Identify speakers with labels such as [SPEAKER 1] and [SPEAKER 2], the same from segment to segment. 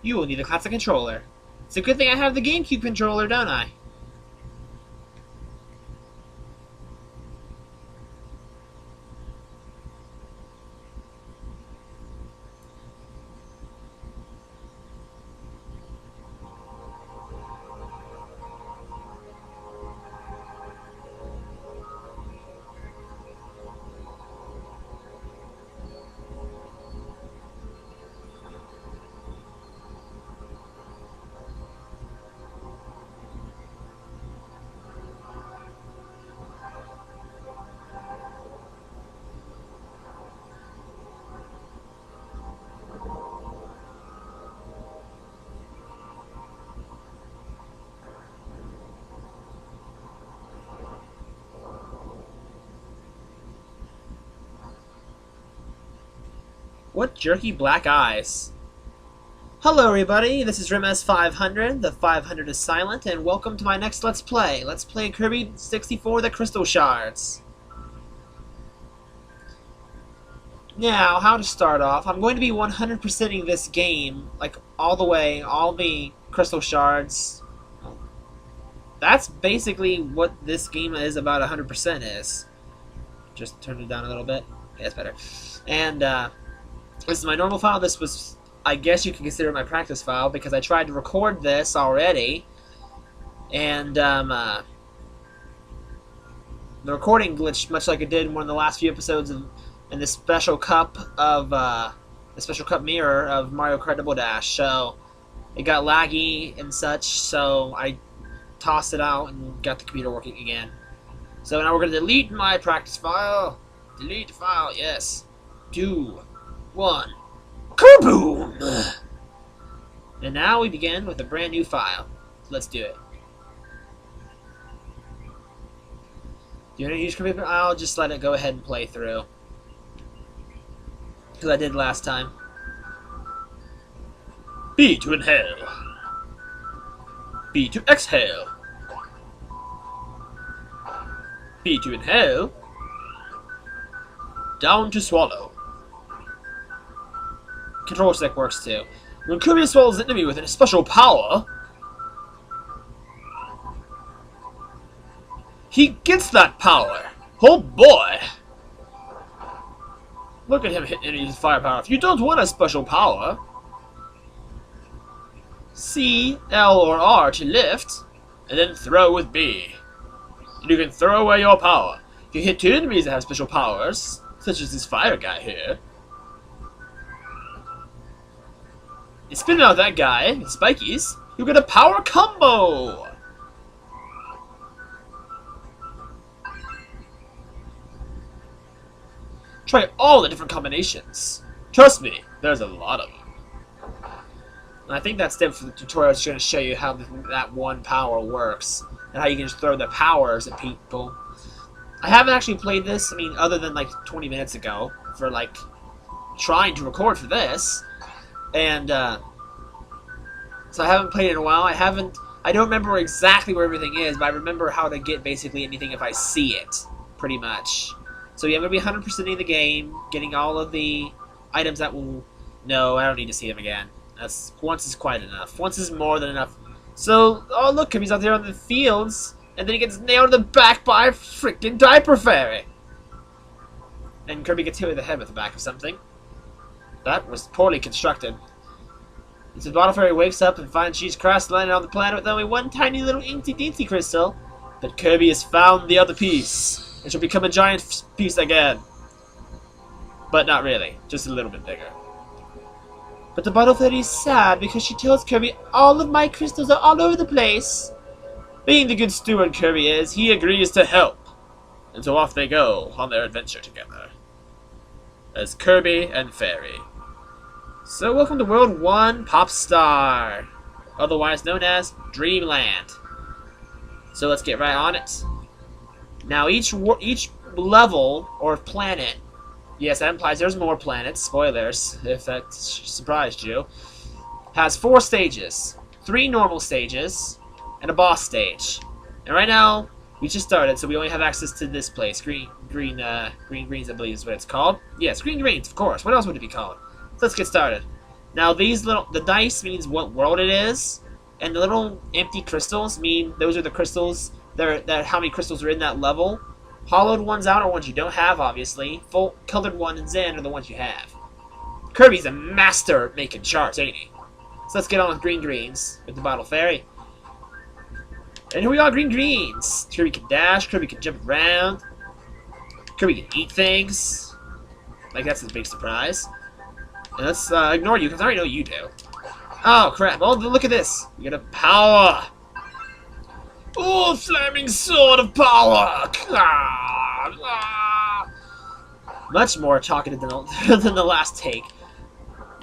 [SPEAKER 1] You will need a classic controller. It's a good thing I have the GameCube controller, don't I? What jerky black eyes. Hello everybody, this is RimS500, the 500 is silent, and welcome to my next Let's Play. Let's play Kirby 64 The Crystal Shards. Now, how to start off, I'm going to be 100%ing this game, like all the way, all the Crystal Shards. That's basically what this game is about 100% is. Just turn it down a little bit. Yeah, that's better. And, this is my normal file. This was, I guess you can consider my practice file, because I tried to record this already, and the recording glitched much like it did in one of the last few episodes in the special cup of the special cup mirror of Mario Kart DoubleDash. So it got laggy and such, so I tossed it out and got the computer working again. So now we're going to delete my practice file. Delete the file, yes. 2, 1. Kaboom! And now we begin with a brand new file. Let's do it. Do you want to use Kirby? I'll just let it go ahead and play through. Because I did last time. B to inhale. B to exhale. B to inhale. Down to swallow. Control stick works too. When Kirby swallows an enemy with a special power, he gets that power. Oh boy! Look at him hitting his firepower. If you don't want a special power, C, L, or R to lift, and then throw with B. And you can throw away your power. If you hit 2 enemies that have special powers, such as this fire guy here, and spin out that guy with spikies, you get a power combo! Try all the different combinations. Trust me, there's a lot of them. And I think that's it for the tutorial. It's going to show you how that one power works, and how you can just throw the powers at people. I haven't actually played this, I mean, other than like 20 minutes ago, for like trying to record for this. And, so I haven't played it in a while. I don't remember exactly where everything is, but I remember how to get basically anything if I see it, pretty much. So yeah, I'm going to be 100%ing the game, getting all of the items that will... No, I don't need to see them again. Once is quite enough. Once is more than enough. So, oh look, Kirby's out there on the fields, and then he gets nailed in the back by a freaking diaper fairy. And Kirby gets hit with the head with the back of something. That was poorly constructed. And so the bottle fairy wakes up and finds she's crashed landed on the planet with only one tiny little incy-dincy crystal. But Kirby has found the other piece, and she'll become a giant piece again. But not really, just a little bit bigger. But the bottle fairy is sad because she tells Kirby all of my crystals are all over the place. Being the good steward Kirby is, he agrees to help. And so off they go on their adventure together, as Kirby and Fairy. So welcome to World 1 Pop Star, otherwise known as Dreamland. So let's get right on it. Now each level or planet, yes, that implies there's more planets, spoilers if that surprised you, has 4 stages, 3 normal stages, and a boss stage. And right now, we just started, so we only have access to this place, Green Greens, I believe is what it's called. Yes, Green Greens, of course. What else would it be called? So let's get started. Now the dice means what world it is, and the little empty crystals mean those are the crystals that how many crystals are in that level. Hollowed ones out are ones you don't have, obviously. Full colored ones in are the ones you have. Kirby's a master at making charts, ain't he? So let's get on with greens with the Bottle Fairy. And here we are, greens. Kirby can dash, Kirby can jump around, Kirby can eat things. Like, that's a big surprise. And let's ignore you, because I already know you do. Oh, crap. Oh, look at this. You get a power. Oh, flaming sword of power. Much more talkative than the last take.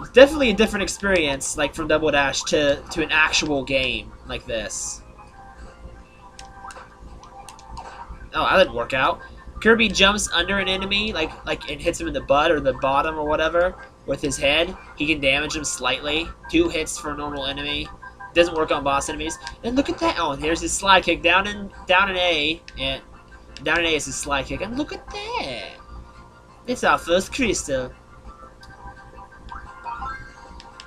[SPEAKER 1] It's definitely a different experience, like from Double Dash to an actual game like this. Oh, that didn't work out. Kirby jumps under an enemy, like and hits him in the butt or the bottom or whatever with his head. He can damage him slightly. 2 hits for a normal enemy. Doesn't work on boss enemies. And look at that! Oh, here's his slide kick down in A, and down in A is his slide kick. And look at that! It's our first crystal.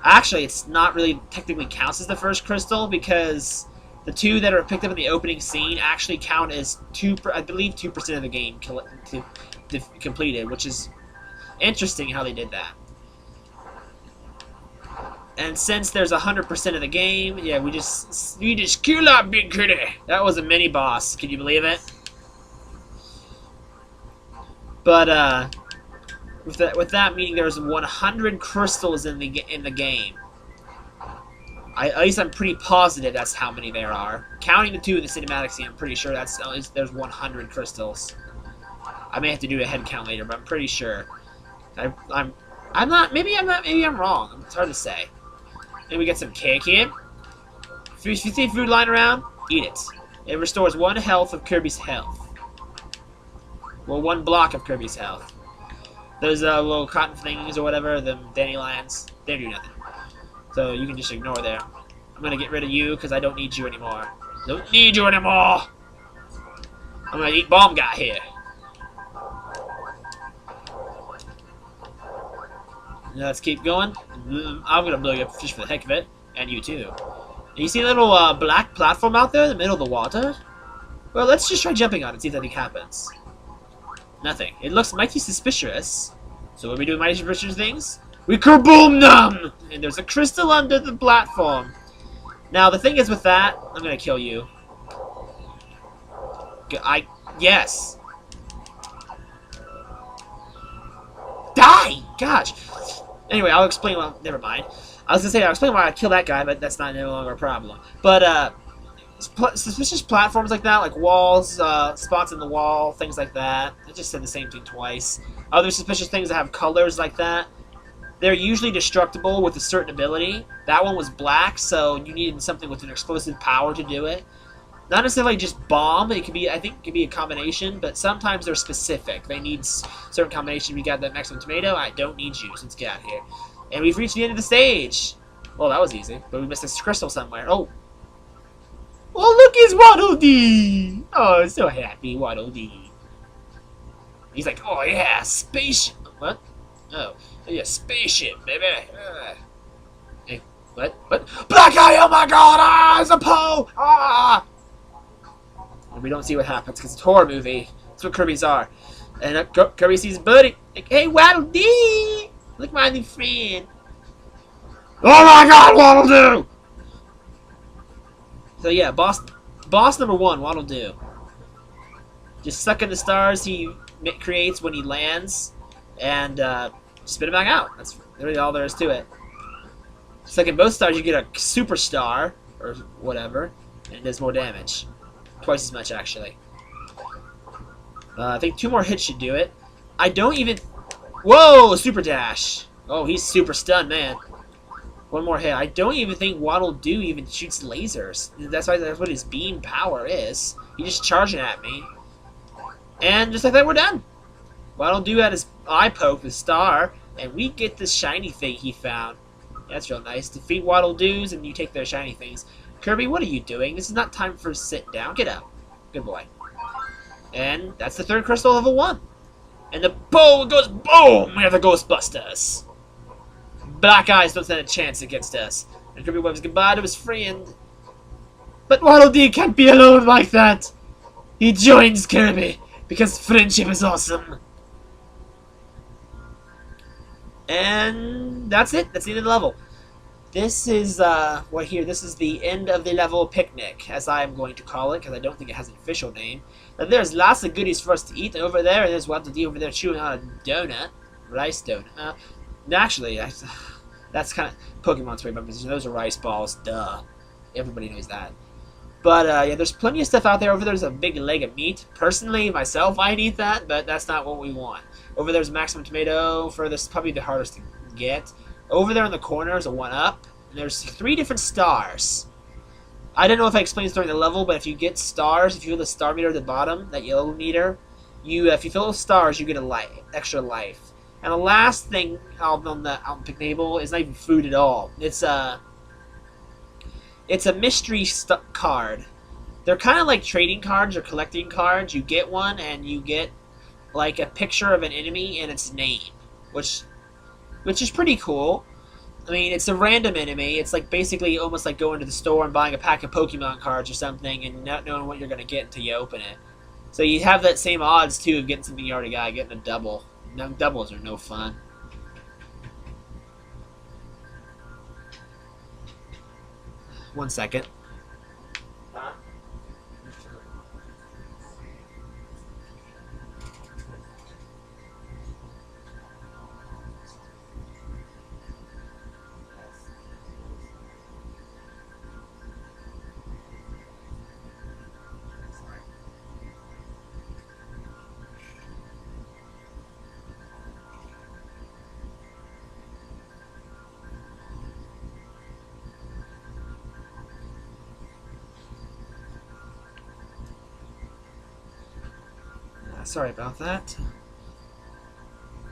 [SPEAKER 1] Actually, it's not really technically counts as the first crystal because the 2 that are picked up in the opening scene actually count as I believe 2% of the game completed, which is interesting how they did that. And since there's 100% of the game, yeah, we just kill that big kitty. That was a mini boss. Can you believe it? But with that meaning there's 100 crystals in the game. At least I'm pretty positive that's how many there are. Counting the 2 in the cinematic scene, I'm pretty sure there's 100 crystals. I may have to do a head count later, but I'm pretty sure. I'm not. Maybe I'm wrong. It's hard to say. And we get some cake here. If you see food lying around, eat it. It restores 1 health of Kirby's health. Well, 1 block of Kirby's health. Those little cotton things or whatever, them dandelions, they do nothing. So you can just ignore there. I'm gonna get rid of you because I don't need you anymore. Don't need you anymore! I'm gonna eat Bomb Guy here. Now let's keep going. I'm gonna blow you up just for the heck of it. And you too. And you see a little black platform out there in the middle of the water? Well, let's just try jumping on it and see if anything happens. Nothing. It looks mighty suspicious. So when we do mighty suspicious things, we kaboom them! And there's a crystal under the platform. Now the thing is with that, I'm gonna kill you. Yes. Die! Gosh. Anyway, I'll explain. Well, never mind. I was gonna say I'll explain why I kill that guy, but that's not no longer a problem. But suspicious platforms like that, like walls, spots in the wall, things like that. I just said the same thing twice. Other suspicious things that have colors like that, they're usually destructible with a certain ability. That one was black, so you needed something with an explosive power to do it. Not necessarily just bomb. It could be, I think, it could be a combination, but sometimes they're specific. They need certain combination. We got that Mexican tomato. I don't need you, so let's get out of here. And we've reached the end of the stage. Well, that was easy, but we missed this crystal somewhere. Oh, look, it's Waddle Dee. Oh, so happy, Waddle Dee. He's like, oh yeah, spaceship. What? Oh, yeah, spaceship, baby. Hey, what? Black eye! Oh my God! Ah, it's a Poe! Ah! And we don't see what happens because it's a horror movie. That's what Kirby's are. And Kirby sees Buddy. Like, hey, Waddle Dee! Look, my new friend. Oh my God, Waddle Dee! So yeah, boss number 1, Waddle Dee. Just suck in the stars he creates when he lands, and spit it back out. That's really all there is to it. Suck in both stars, you get a superstar or whatever, and it does more damage. Twice as much, actually. I think 2 more hits should do it. I don't even... Whoa! Super dash! Oh, he's super stunned, man. 1 more hit. I don't even think Waddle Dee even shoots lasers. That's what his beam power is. He's just charging at me. And just like that, we're done. Waddle Dee had his eye poked with Star, and we get this shiny thing he found. That's real nice. Defeat Waddle Dees, and you take their shiny things. Kirby, what are you doing? This is not time for sit down. Get up. Good boy. And that's the 3rd crystal level 1. And the bow goes boom! We have the Ghostbusters. Black eyes don't stand a chance against us. And Kirby waves goodbye to his friend. But Waddle Dee can't be alone like that. He joins Kirby because friendship is awesome. And that's it. That's the end of the level. This is this is the end of the level picnic, as I am going to call it, because I don't think it has an official name. But there's lots of goodies for us to eat over there, and there's Waddle Dee over there chewing on a donut, rice donut. Actually, that's kind of Pokemon's way, but those are rice balls. Duh, everybody knows that. But yeah, there's plenty of stuff out there. Over there's a big leg of meat. Personally, myself, I'd eat that, but that's not what we want. Over there's maximum tomato. For this, probably the hardest to get. Over there in the corner is a 1-up. And there's 3 different stars. I don't know if I explained this during the level, but if you get stars, if you feel the star meter at the bottom, that yellow meter, if you fill those stars, you get a extra life. And the last thing on the picnic table is not even food at all. It's a mystery card. They're kind of like trading cards or collecting cards. You get one and you get like a picture of an enemy and its name, which is pretty cool. I mean, it's a random enemy. It's like basically almost like going to the store and buying a pack of Pokemon cards or something and not knowing what you're going to get until you open it. So you have that same odds, too, of getting something you already got, getting a double. No, doubles are no fun. One second. Sorry about that.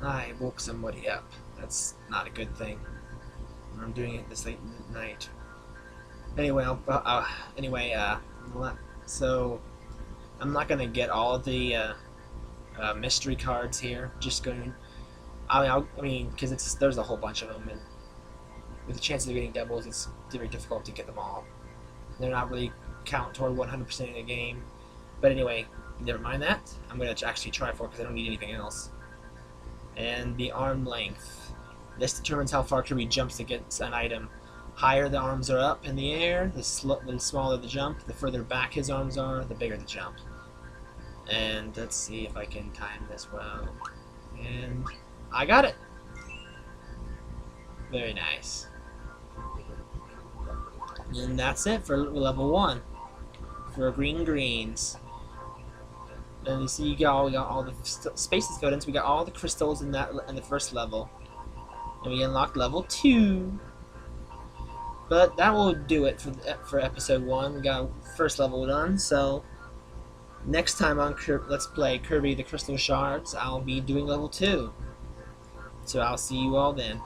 [SPEAKER 1] I woke somebody up. That's not a good thing. I'm doing it this late at night. Anyway, so I'm not gonna get all of the mystery cards here. Just going. I mean, because there's a whole bunch of them, and with the chances of getting doubles, it's very difficult to get them all. They're not really count toward 100% in the game. But anyway. Never mind that. I'm going to actually try for it because I don't need anything else. And the arm length. This determines how far Kirby jumps to get an item. Higher the arms are up in the air, the smaller the jump. The further back his arms are, the bigger the jump. And let's see if I can time this well. And I got it. Very nice. And that's it for level 1. For greens. And you see, we got all the spaces filled in, so we got all the crystals in the first level, and we unlocked level 2. But that will do it for episode 1. We got first level done. So next time on Let's Play Kirby the Crystal Shards, I'll be doing level 2. So I'll see you all then.